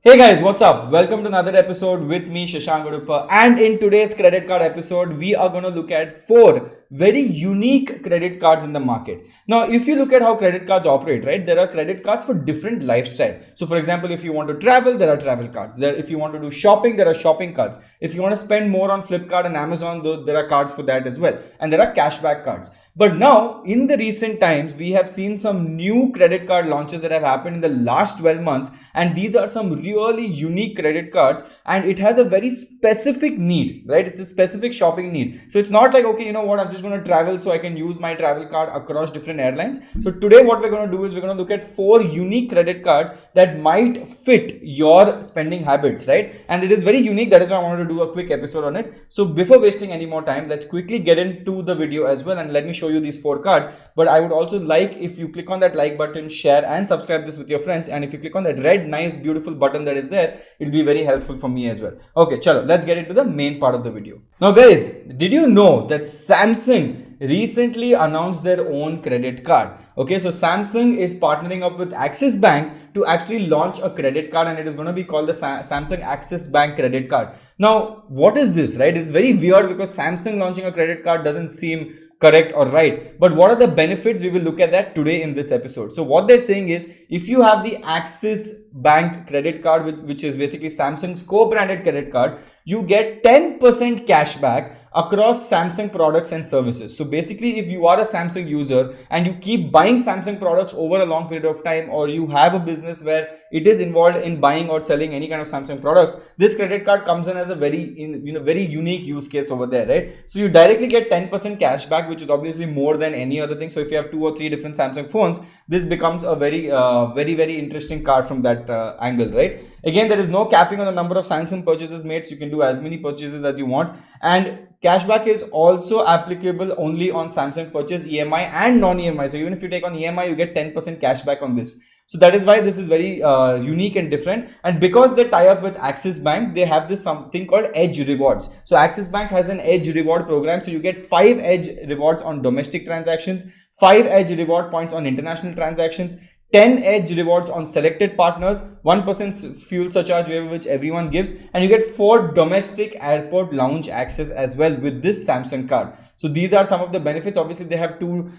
Hey guys, what's up? Welcome to another episode with me, Shashank. And in today's credit card episode, we are going to look at four very unique credit cards in the market. Now, if you look at how credit cards operate, right, there are credit cards for different lifestyle. So, for example, if you want to travel, there are travel cards. If you want to do shopping, there are shopping cards. If you want to spend more on Flipkart and Amazon, there are cards for that as well. And there are cashback cards. But now, in the recent times, we have seen some new credit card launches that have happened in the last 12 months. And these are some really unique credit cards. And it has a very specific need, right? It's a specific shopping need. So it's not like, okay, you know what, I'm just going to travel so I can use my travel card across different airlines. So today, what we're going to do is we're going to look at four unique credit cards that might fit your spending habits, right? And it is very unique. That is why I wanted to do a quick episode on it. So before wasting any more time, let's quickly get into the video as well. And let me show you these four cards. But I would also like if you click on that like button, share and subscribe this with your friends. And if you click on that red, nice, beautiful button that is there, it'll be very helpful for me as well. Okay, chalo, let's get into the main part of the video. Now guys, did you know that Samsung recently announced their own credit card? Okay, so Samsung is partnering up with Axis Bank to actually launch a credit card, and it is going to be called the Samsung Axis Bank credit card. Now, what is this, right? It's very weird because Samsung launching a credit card doesn't seem correct or right, but what are the benefits? We will look at that today in this episode. So what they're saying is, if you have the Axis Bank credit card, which is basically Samsung's co-branded credit card, you get 10% cash back across Samsung products and services. So basically, if you are a Samsung user and you keep buying Samsung products over a long period of time, or you have a business where it is involved in buying or selling any kind of Samsung products, this credit card comes in as a very unique use case over there, right? So you directly get 10% cash back, which is obviously more than any other thing. So if you have 2 or 3 different Samsung phones, this becomes a very interesting card from that angle, right? Again, there is no capping on the number of Samsung purchases made, so you can do as many purchases as you want. And cashback is also applicable only on Samsung purchase, EMI and non-EMI. So even if you take on EMI, you get 10% cashback on this. So that is why this is very unique and different. And because they tie up with Axis Bank, they have this something called Edge Rewards. So Axis Bank has an Edge Reward program. So you get 5 Edge Rewards on domestic transactions, 5 Edge Reward points on international transactions, 10 Edge Rewards on selected partners, 1% fuel surcharge waiver which everyone gives, and you get 4 domestic airport lounge access as well with this Samsung card. So these are some of the benefits. Obviously, they have 2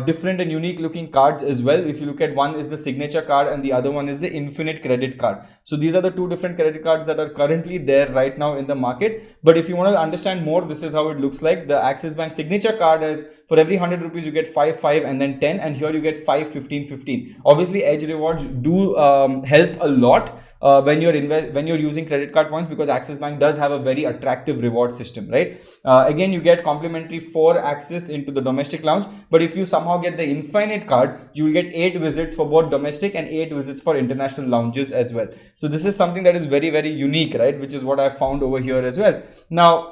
different and unique looking cards as well. If you look at, one is the signature card and the other one is the infinite credit card. So these are the 2 different credit cards that are currently there right now in the market. But if you want to understand more, this is how it looks like. The Axis Bank signature card is, for every 100 rupees you get 5 and then 10, and here you get 5 15. Obviously, Edge Rewards do help a lot when you're using credit card points, because Axis Bank does have a very attractive reward system, right? Again, you get complimentary 4 access into the domestic lounge, but if you somehow get the infinite card, you will get 8 visits for both domestic and 8 visits for international lounges as well. So this is something that is very unique, right? Which is what I found over here as well. Now,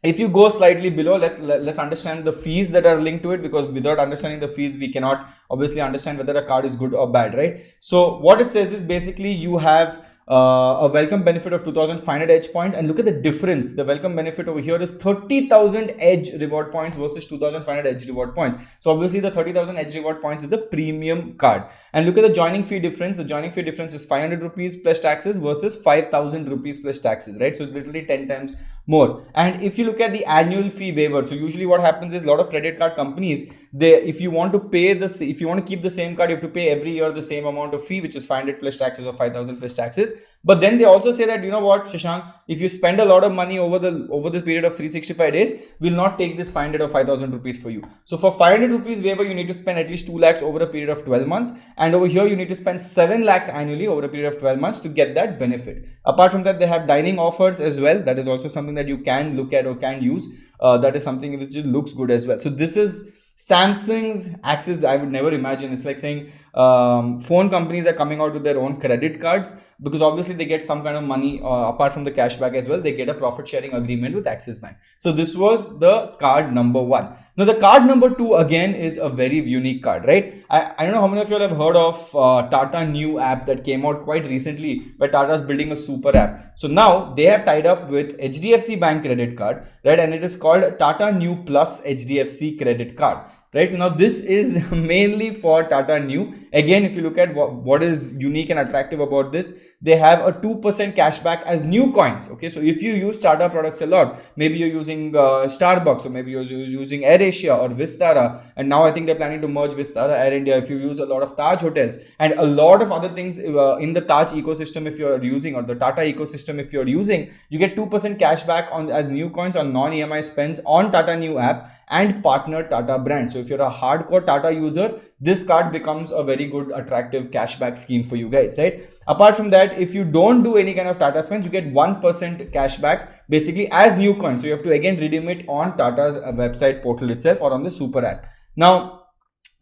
if you go slightly below, let's understand the fees that are linked to it, because without understanding the fees, we cannot obviously understand whether a card is good or bad, right? So what it says is basically you have a welcome benefit of 2,500 edge points, and look at the difference. The welcome benefit over here is 30,000 edge reward points versus 2,500 edge reward points. So obviously the 30,000 edge reward points is a premium card. And look at the joining fee difference. The joining fee difference is 500 rupees plus taxes versus 5,000 rupees plus taxes, right? So literally 10 times more. And if you look at the annual fee waiver, so usually what happens is, a lot of credit card companies, if you want to keep the same card, you have to pay every year the same amount of fee, which is 500 plus taxes or 5,000 plus taxes. But then they also say that, you know what, Shashank, if you spend a lot of money over this period of 365 days, we'll not take this 500 or 5,000 rupees for you. So for 500 rupees waiver, you need to spend at least 2 lakhs over a period of 12 months. And over here, you need to spend 7 lakhs annually over a period of 12 months to get that benefit. Apart from that, they have dining offers as well. That is also something that you can look at or can use. That is something which looks good as well. So this is Samsung's Axis. I would never imagine. It's like saying phone companies are coming out with their own credit cards, because obviously they get some kind of money apart from the cashback as well. They get a profit sharing agreement with Axis Bank. So this was the card number 1. Now the card number 2 again is a very unique card, right? I don't know how many of you have heard of Tata New app that came out quite recently, where Tata is building a super app. So now they have tied up with HDFC Bank credit card, right? And it is called Tata New Plus HDFC credit card. right? So now this is mainly for Tata Neu. Again, if you look at what is unique and attractive about this, they have a 2% cashback as new coins. Okay, so if you use Tata products a lot, maybe you're using Starbucks, or maybe you're using AirAsia or Vistara, and now I think they're planning to merge Vistara, Air India. If you use a lot of Taj hotels and a lot of other things in the Taj ecosystem, if you're using, or the Tata ecosystem if you're using, you get 2% cashback on as new coins on non-EMI spends on Tata Neu app and partner Tata brand. So if you're a hardcore Tata user, this card becomes a very good attractive cashback scheme for you guys, right? Apart from that, if you don't do any kind of Tata spends, you get 1% cashback basically as new coins. So you have to again redeem it on Tata's website portal itself or on the super app. Now,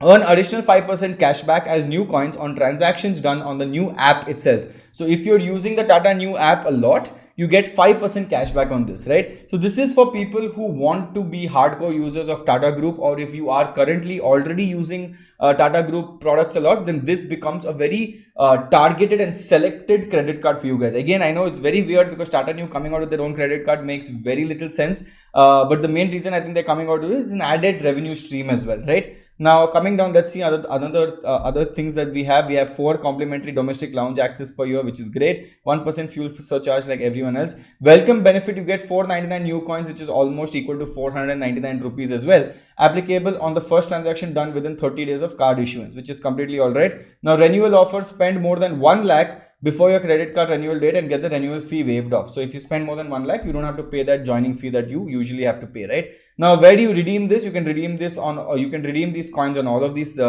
earn additional 5% cashback as new coins on transactions done on the new app itself. So if you're using the Tata Neu app a lot, you get 5% cashback on this, right? So this is for people who want to be hardcore users of Tata Group, or if you are currently already using Tata Group products a lot, then this becomes a very targeted and selected credit card for you guys. Again, I know it's very weird because Tata Neu coming out with their own credit card makes very little sense. But the main reason I think they're coming out with it is an added revenue stream as well, right? Now coming down, let's see other things that we have. We have 4 complimentary domestic lounge access per year, which is great. 1% fuel surcharge like everyone else. Welcome benefit, you get 499 new coins, which is almost equal to 499 rupees as well. Applicable on the first transaction done within 30 days of card issuance, which is completely alright. Now renewal offer, spend more than 1 lakh before your credit card renewal date and get the renewal fee waived off. So if you spend more than 1 lakh, you don't have to pay that joining fee that you usually have to pay, right? Now, where do you redeem this? You can redeem this on, or you can redeem these coins on all of these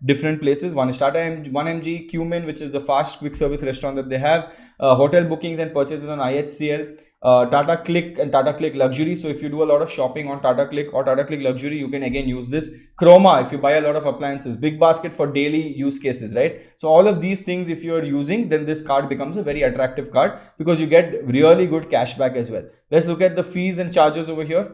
different places. One is Tata 1mg, Cumin, which is the fast quick service restaurant that they have. Hotel bookings and purchases on IHCL. Tata Click and Tata Click Luxury. So if you do a lot of shopping on Tata Click or Tata Click Luxury, you can again use this. Chroma, if you buy a lot of appliances. Big Basket for daily use cases, right? So all of these things, if you're using, then this card becomes a very attractive card because you get really good cashback as well. Let's look at the fees and charges over here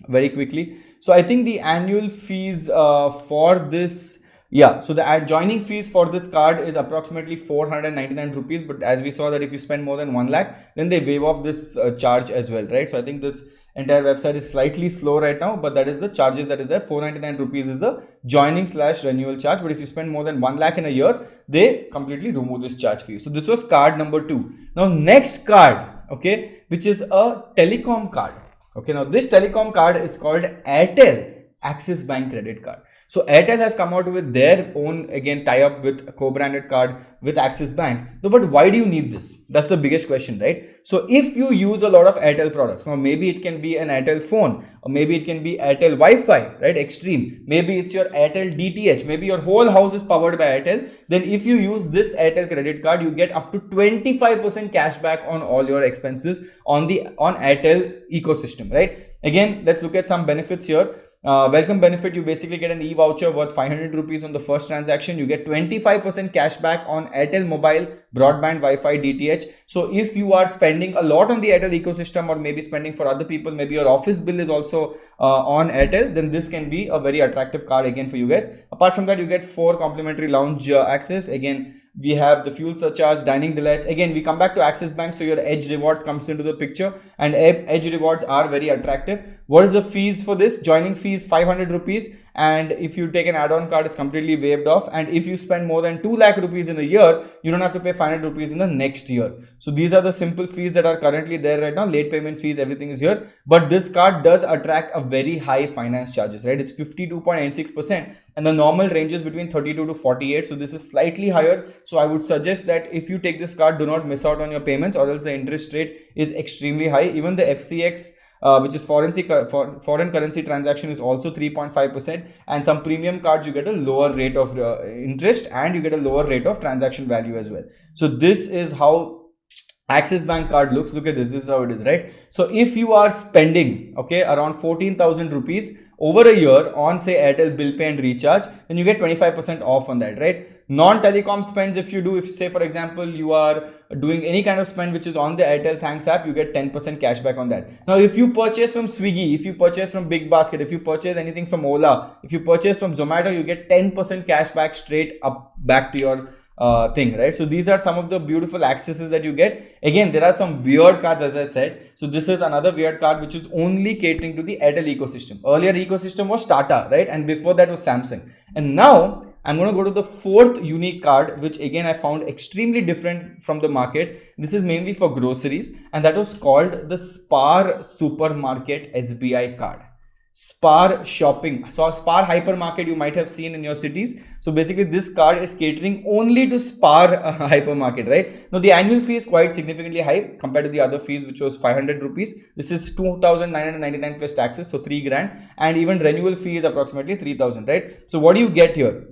very quickly. So I think the annual fees for this, so the joining fees for this card is approximately 499 rupees. But as we saw that if you spend more than 1 lakh, then they waive off this charge as well, right? So I think this entire website is slightly slow right now, but that is the charges that is there. 499 rupees is the joining / renewal charge. But if you spend more than 1 lakh in a year, they completely remove this charge for you. So this was card number 2. Now next card, okay, which is a telecom card. Okay, now this telecom card is called Airtel Axis Bank credit card. So Airtel has come out with their own, again, tie-up with a co-branded card with Axis Bank. So, but why do you need this? That's the biggest question, right? So if you use a lot of Airtel products, now maybe it can be an Airtel phone, or maybe it can be Airtel Wi-Fi, right? Extreme. Maybe it's your Airtel DTH. Maybe your whole house is powered by Airtel. Then if you use this Airtel credit card, you get up to 25% cashback on all your expenses on Airtel ecosystem, right? Again, let's look at some benefits here. Welcome benefit, you basically get an e-voucher worth 500 rupees on the first transaction. You get 25% cashback on Airtel mobile, broadband, Wi-Fi, DTH. So if you are spending a lot on the Airtel ecosystem, or maybe spending for other people, maybe your office bill is also on Airtel, then this can be a very attractive card again for you guys. Apart from that, you get 4 complimentary lounge access. Again, we have the fuel surcharge, dining delights. Again, we come back to Axis Bank, so your Edge rewards comes into the picture, and Edge rewards are very attractive. What is the fees for this? Joining fees 500 rupees, and if you take an add-on card, it's completely waived off. And if you spend more than 2 lakh rupees in a year, you don't have to pay 500 rupees in the next year. So these are the simple fees that are currently there right now. Late payment fees, everything is here. But this card does attract a very high finance charges, right? It's 52.96%, and the normal ranges between 32 to 48. So this is slightly higher. So I would suggest that if you take this card, do not miss out on your payments, or else the interest rate is extremely high. Even the FCX, which is foreign currency transaction, is also 3.5%, and some premium cards you get a lower rate of interest, and you get a lower rate of transaction value as well. So this is how Axis Bank card looks. Look at this. This is how it is, right? So if you are spending, okay, around 14,000 rupees over a year on, say, Airtel bill pay and recharge, then you get 25% off on that, right? Non-telecom spends, if you do, if say for example you are doing any kind of spend which is on the Airtel Thanks app, you get 10% cashback on that. Now if you purchase from Swiggy, if you purchase from Big Basket, if you purchase anything from Ola, if you purchase from Zomato, you get 10% cashback straight up back to your thing, right? So these are some of the beautiful accesses that you get. Again, there are some weird cards, as I said. So this is another weird card which is only catering to the Airtel ecosystem. Earlier ecosystem was Tata, right? And before that was Samsung. And now I'm going to go to the fourth unique card, which again I found extremely different from the market. This is mainly for groceries, and that was called the Spar Supermarket SBI card. Spar shopping. So Spar hypermarket you might have seen in your cities. So basically this card is catering only to Spar hypermarket, right? Now the annual fee is quite significantly high compared to the other fees, which was 500 rupees. This is 2,999 plus taxes, so 3 grand, and even renewal fee is approximately 3,000, right? So what do you get here?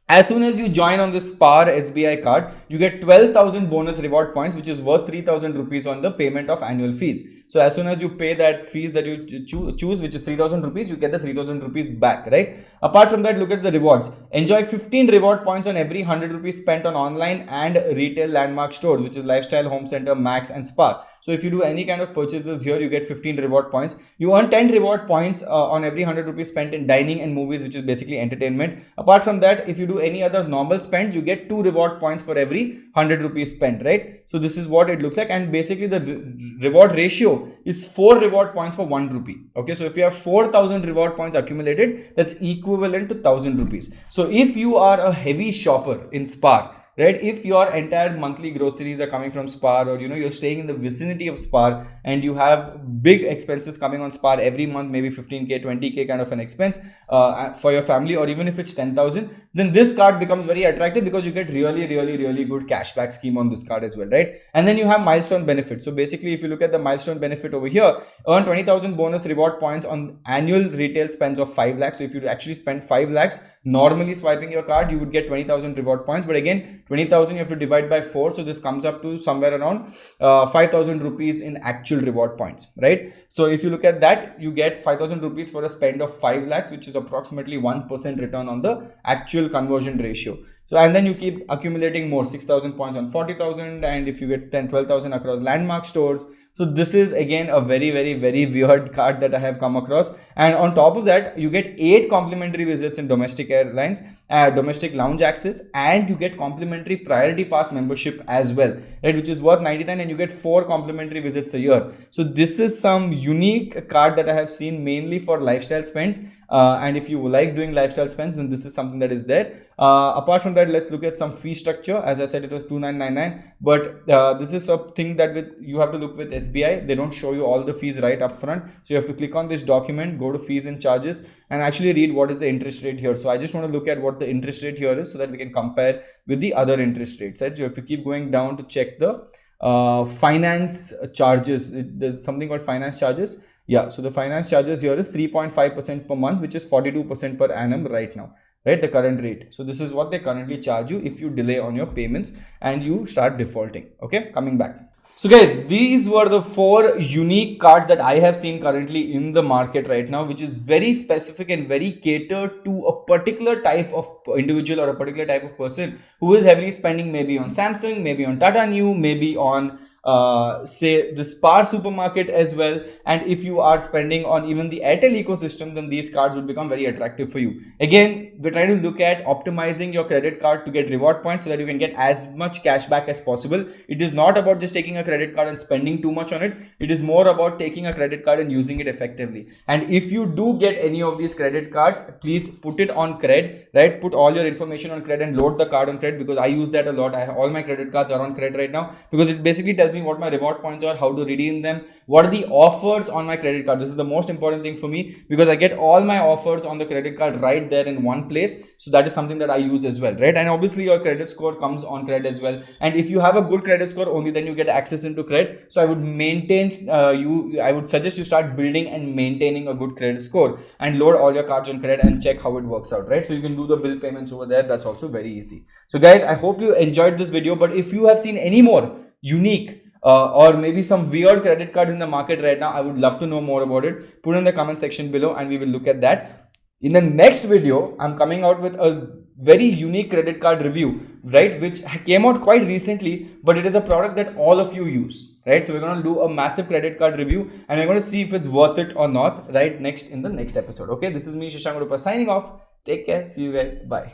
As soon as you join on this Spar SBI card, you get 12,000 bonus reward points, which is worth 3,000 rupees on the payment of annual fees. So as soon as you pay that fees that you choose, which is 3,000 rupees, you get the 3,000 rupees back, right? Apart from that, look at the rewards. Enjoy 15 reward points on every 100 rupees spent on online and retail landmark stores, which is Lifestyle, Home Center, Max and Spar. So if you do any kind of purchases here, you get 15 reward points. You earn 10 reward points on every 100 rupees spent in dining and movies, which is basically entertainment. Apart from that, if you do any other normal spends, you get 2 reward points for every 100 rupees spent, right? So this is what it looks like. And basically the reward ratio is 4 reward points for 1 rupee. Okay, so if you have 4,000 reward points accumulated, that's equivalent to 1,000 rupees. So if you are a heavy shopper in Spar, right, if your entire monthly groceries are coming from Spar, or you're staying in the vicinity of Spar and you have big expenses coming on Spar every month, maybe 15k 20k kind of an expense for your family, or even if it's 10,000, then this card becomes very attractive because you get really good cashback scheme on this card as well, right? And then you have milestone benefit. So basically if you look at the milestone benefit over here, earn 20,000 bonus reward points on annual retail spends of 5 lakhs. So if you actually spend 5 lakhs normally swiping your card, you would get 20,000 reward points. But again, 20,000 you have to divide by 4, so this comes up to somewhere around 5,000 rupees in actual reward points, right? So if you look at that, you get 5,000 rupees for a spend of 5 lakhs, which is approximately 1% return on the actual conversion ratio. So and then you keep accumulating more, 6,000 points on 40,000, and if you get 12,000 across landmark stores. So this is again a very weird card that I have come across. And on top of that, you get 8 complimentary visits in domestic airlines, domestic lounge access, and you get complimentary priority pass membership as well, right, which is worth 99, and you get 4 complimentary visits a year. So this is some unique card that I have seen mainly for lifestyle spends. And if you like doing lifestyle spends, then this is something that is there. Apart from that, let's look at some fee structure. As I said, it was 2,999, but this is something that you have to look with SBI. They don't show you all the fees right up front, so you have to click on this document, go to fees and charges, and actually read what is the interest rate here. So I just want to look at what the interest rate here is so that we can compare with the other interest rates, right? So you have to keep going down to check the finance charges. There's something called finance charges. Yeah, so the finance charges here is 3.5% per month, which is 42% per annum right now, right? The current rate. So this is what they currently charge you if you delay on your payments and you start defaulting. Okay, coming back. So guys, these were the 4 unique cards that I have seen currently in the market right now, which is very specific and very catered to a particular type of individual or a particular type of person who is heavily spending maybe on Samsung, maybe on Tata Neu, maybe on say the Spar supermarket as well. And if you are spending on even the Airtel ecosystem, then these cards would become very attractive for you. Again, we're trying to look at optimizing your credit card to get reward points so that you can get as much cash back as possible. It is not about just taking a credit card and spending too much on it. It is more about taking a credit card and using it effectively. And if you do get any of these credit cards, please put it on cred, right? Put all your information on cred and load the card on cred, because I use that a lot. All my credit cards are on cred right now, because it basically tells me what my reward points are, how to redeem them, what are the offers on my credit card. This is the most important thing for me, because I get all my offers on the credit card right there in one place. So that is something that I use as well, right? And obviously your credit score comes on credit as well. And if you have a good credit score, only then you get access into credit. So I would maintain I would suggest you start building and maintaining a good credit score and load all your cards on credit and check how it works out, right? So you can do the bill payments over there. That's also very easy. So guys, I hope you enjoyed this video, but if you have seen any more unique or maybe some weird credit cards in the market right now, I would love to know more about it. Put in the comment section below and we will look at that. In the next video, I'm coming out with a very unique credit card review, right, which came out quite recently, but it is a product that all of you use, right? So we're going to do a massive credit card review and we're going to see if it's worth it or not, right, in the next episode. Okay, this is me, Shashank, signing off. Take care. See you guys. Bye.